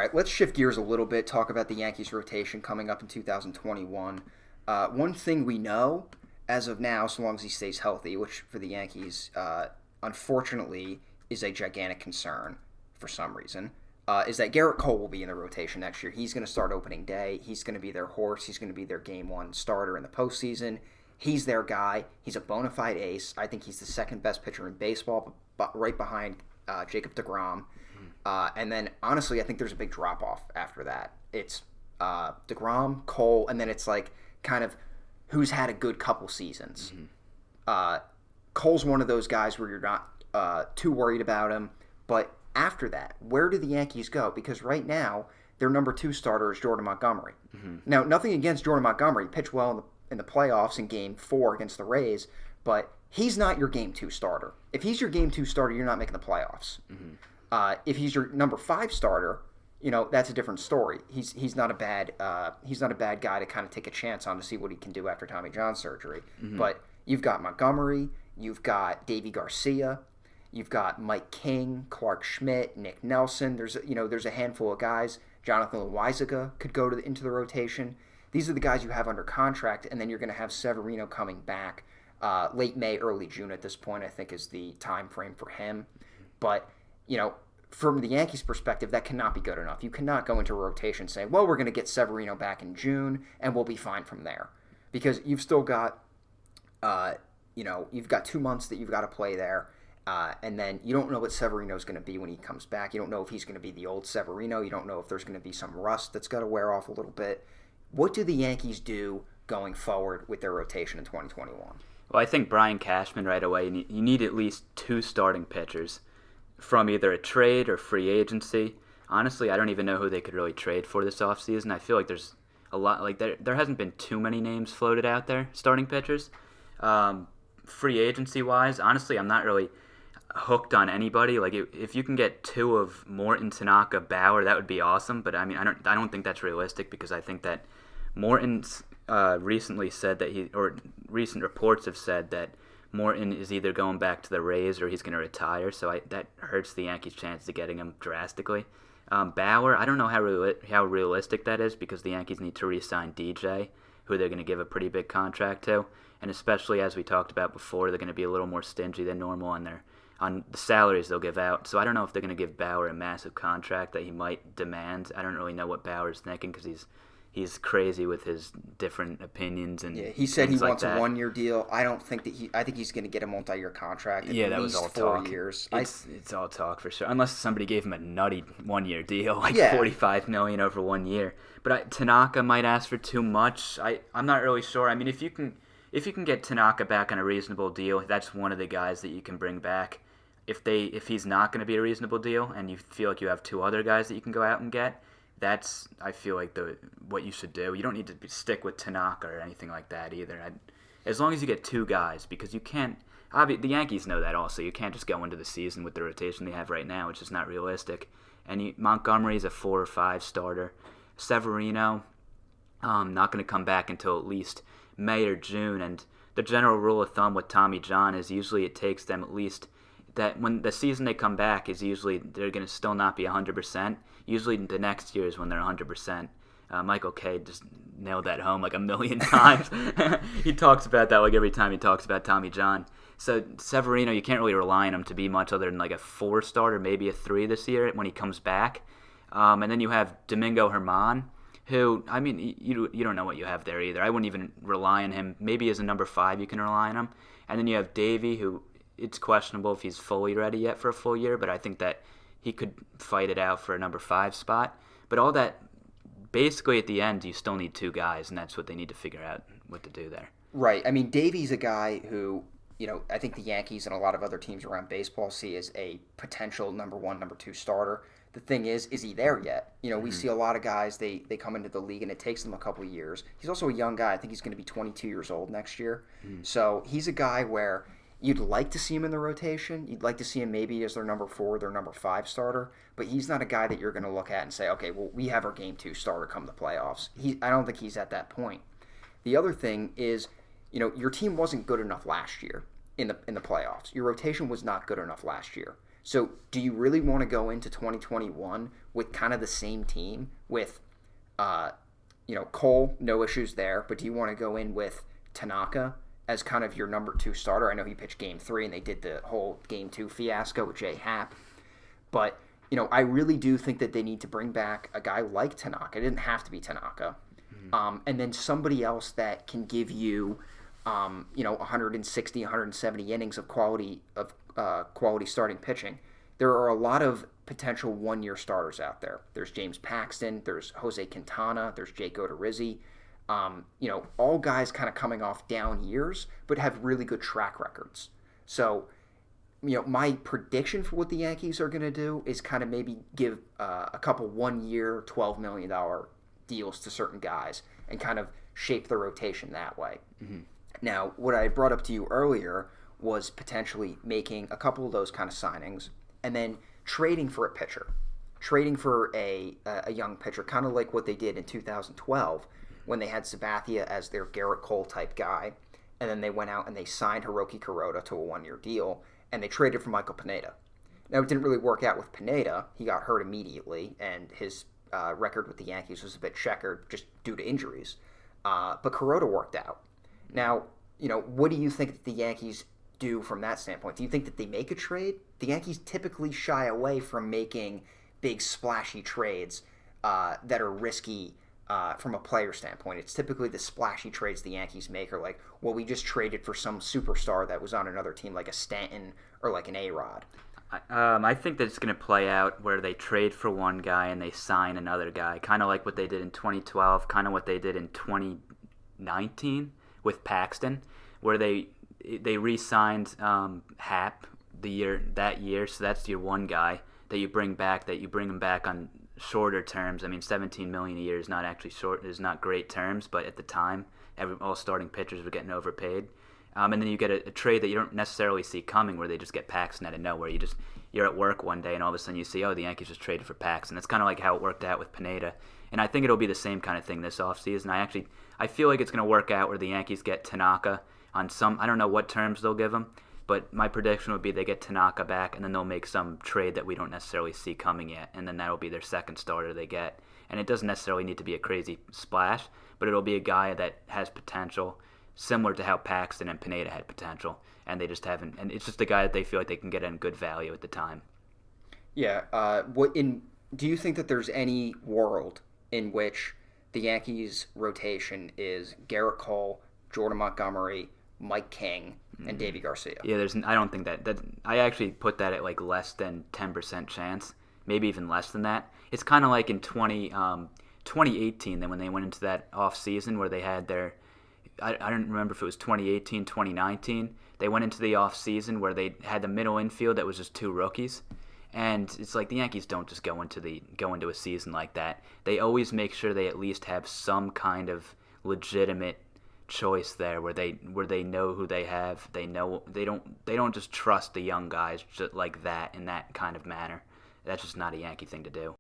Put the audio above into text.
right, let's shift gears a little bit, talk about the Yankees rotation coming up in 2021. One thing we know as of now, so long as he stays healthy, which for the Yankees, unfortunately, is a gigantic concern for some reason, is that Gerrit Cole will be in the rotation next year. He's going to start opening day. He's going to be their horse. He's going to be their game one starter in the postseason. He's their guy. He's a bona fide ace. I think he's the second best pitcher in baseball, but right behind Jacob deGrom. And then, honestly, I think there's a big drop-off after that. It's deGrom, Cole, and then it's like kind of who's had a good couple seasons. Cole's one of those guys where you're not too worried about him. But after that, where do the Yankees go? Because right now, their number 2 starter is Jordan Montgomery. Now, nothing against Jordan Montgomery. He pitched well in the playoffs in Game 4 against the Rays, but he's not your Game 2 starter. If he's your Game 2 starter, you're not making the playoffs. If he's your number 5 starter, that's a different story. He's not a bad guy to kind of take a chance on to see what he can do after Tommy John surgery. But you've got Montgomery, you've got Davy Garcia, you've got Mike King, Clark Schmidt, Nick Nelson. There's a handful of guys. Jonathan Loaizaga could go into the rotation. These are the guys you have under contract, and then you're going to have Severino coming back late May, early June at this point, I think is the time frame for him. But, from the Yankees' perspective, that cannot be good enough. You cannot go into a rotation saying, well, we're going to get Severino back in June, and we'll be fine from there. Because you've still got, you've got 2 months that you've got to play there. And then you don't know what Severino's going to be when he comes back. You don't know if he's going to be the old Severino. You don't know if there's going to be some rust that's got to wear off a little bit. What do the Yankees do going forward with their rotation in 2021? Well, I think Brian Cashman right away, you need at least 2 starting pitchers from either a trade or free agency. Honestly, I don't even know who they could really trade for this offseason. I feel like there's a lot, like there hasn't been too many names floated out there, starting pitchers. Free agency-wise, honestly, I'm not really hooked on anybody. Like if you can get 2 of Morton, Tanaka, Bauer, that would be awesome. But I mean, I don't think that's realistic because I think that Morton's recently said that recent reports have said that Morton is either going back to the Rays or he's going to retire. So that hurts the Yankees' chances of getting him drastically. Bauer, I don't know how realistic that is because the Yankees need to re-sign DJ, who they're going to give a pretty big contract to, and especially as we talked about before, they're going to be a little more stingy than normal on the salaries they'll give out. So I don't know if they're going to give Bauer a massive contract that he might demand. I don't really know what Bauer's thinking because he's crazy with his different opinions and he said he wants a 1-year deal. I think he's going to get a multi-year contract. That was all 4 talk. Years. It's all talk for sure, unless somebody gave him a nutty 1-year deal, like $45 million over 1 year. But Tanaka might ask for too much. I'm not really sure. I mean, if you can get Tanaka back on a reasonable deal, that's one of the guys that you can bring back. If he's not going to be a reasonable deal, and you feel like you have 2 other guys that you can go out and get, that's, I feel like, what you should do. You don't need to stick with Tanaka or anything like that either. As long as you get 2 guys, because you can't. The Yankees know that also. You can't just go into the season with the rotation they have right now. It's just not realistic. And Montgomery's a 4 or 5 starter. Severino, not going to come back until at least May or June. And the general rule of thumb with Tommy John is usually it takes them at least that when the season they come back is usually they're going to still not be 100%. Usually the next year is when they're 100%. Michael Kay just nailed that home like a million times. He talks about that like every time he talks about Tommy John. So Severino, you can't really rely on him to be much other than like a 4 starter, maybe a 3 this year when he comes back. And then you have Domingo Germán, who, I mean, you don't know what you have there either. I wouldn't even rely on him. Maybe as a number 5 you can rely on him. And then you have Davey, who it's questionable if he's fully ready yet for a full year, but I think that he could fight it out for a number 5 spot. But all that, basically at the end, you still need 2 guys, and that's what they need to figure out what to do there. Right. I mean, Davey's a guy who, I think the Yankees and a lot of other teams around baseball see as a potential number 1, number 2 starter. The thing is he there yet? We see a lot of guys, they come into the league and it takes them a couple of years. He's also a young guy. I think he's going to be 22 years old next year. So he's a guy where you'd like to see him in the rotation. You'd like to see him maybe as their number 4, their number 5 starter. But he's not a guy that you're going to look at and say, okay, well, we have our Game 2 starter come the playoffs. I don't think he's at that point. The other thing is, your team wasn't good enough last year in the playoffs. Your rotation was not good enough last year. So do you really want to go into 2021 with kind of the same team with, Cole, no issues there, but do you want to go in with Tanaka as kind of your number 2 starter? I know he pitched Game 3 and they did the whole Game 2 fiasco with Jay Happ, but I really do think that they need to bring back a guy like Tanaka. It didn't have to be Tanaka. And then somebody else that can give you, 160, 170 innings of quality starting pitching. There are a lot of potential one-year starters out there. There's James Paxton. There's Jose Quintana. There's Jake Odorizzi. All guys kind of coming off down years, but have really good track records. So, my prediction for what the Yankees are going to do is kind of maybe give a couple one-year, $12 million deals to certain guys and kind of shape the rotation that way. Mm-hmm. Now, what I brought up to you earlier was potentially making a couple of those kind of signings and then trading for a pitcher, trading for a young pitcher, kind of like what they did in 2012 when they had Sabathia as their Gerrit Cole type guy, and then they went out and they signed Hiroki Kuroda to a one-year deal, and they traded for Michael Pineda. Now, it didn't really work out with Pineda. He got hurt immediately, and his record with the Yankees was a bit checkered just due to injuries. But Kuroda worked out. Now, what do you think that the Yankees do from that standpoint? Do you think that they make a trade? The Yankees typically shy away from making big splashy trades that are risky from a player standpoint. It's typically the splashy trades the Yankees make are like, well, we just traded for some superstar that was on another team like a Stanton or like an A-Rod. I think that it's going to play out where they trade for one guy and they sign another guy, kind of like what they did in 2012, kind of what they did in 2019 with Paxton, where they re-signed Happ that year, so that's your one guy that you bring him back on shorter terms. I mean, $17 million a year is not actually is not great terms, but at the time, all starting pitchers were getting overpaid. And then you get a trade that you don't necessarily see coming, where they just get Paxton out of nowhere. You're at work one day and all of a sudden you see, the Yankees just traded for Paxton. That's kind of like how it worked out with Pineda. And I think it'll be the same kind of thing this offseason. I feel like it's going to work out where the Yankees get Tanaka on some, I don't know what terms they'll give him, but my prediction would be they get Tanaka back and then they'll make some trade that we don't necessarily see coming yet, and then that'll be their second starter they get. And it doesn't necessarily need to be a crazy splash, but it'll be a guy that has potential, similar to how Paxton and Pineda had potential, and they just haven't. And it's just a guy that they feel like they can get in good value at the time. Yeah. Do you think that there's any world in which the Yankees' rotation is Gerrit Cole, Jordan Montgomery, Mike King, and Davy Garcia? Yeah, I don't think that I actually put that at like less than 10% chance, maybe even less than that. It's kind of like in 2018, then when they went into that off season where they had their, I don't remember if it was 2018, 2019. They went into the off season where they had the middle infield that was just two rookies. And it's like the Yankees don't just go into a season like that. They always make sure they at least have some kind of legitimate choice there where they know who they have. They don't just trust the young guys just like that in that kind of manner. That's just not a Yankee thing to do.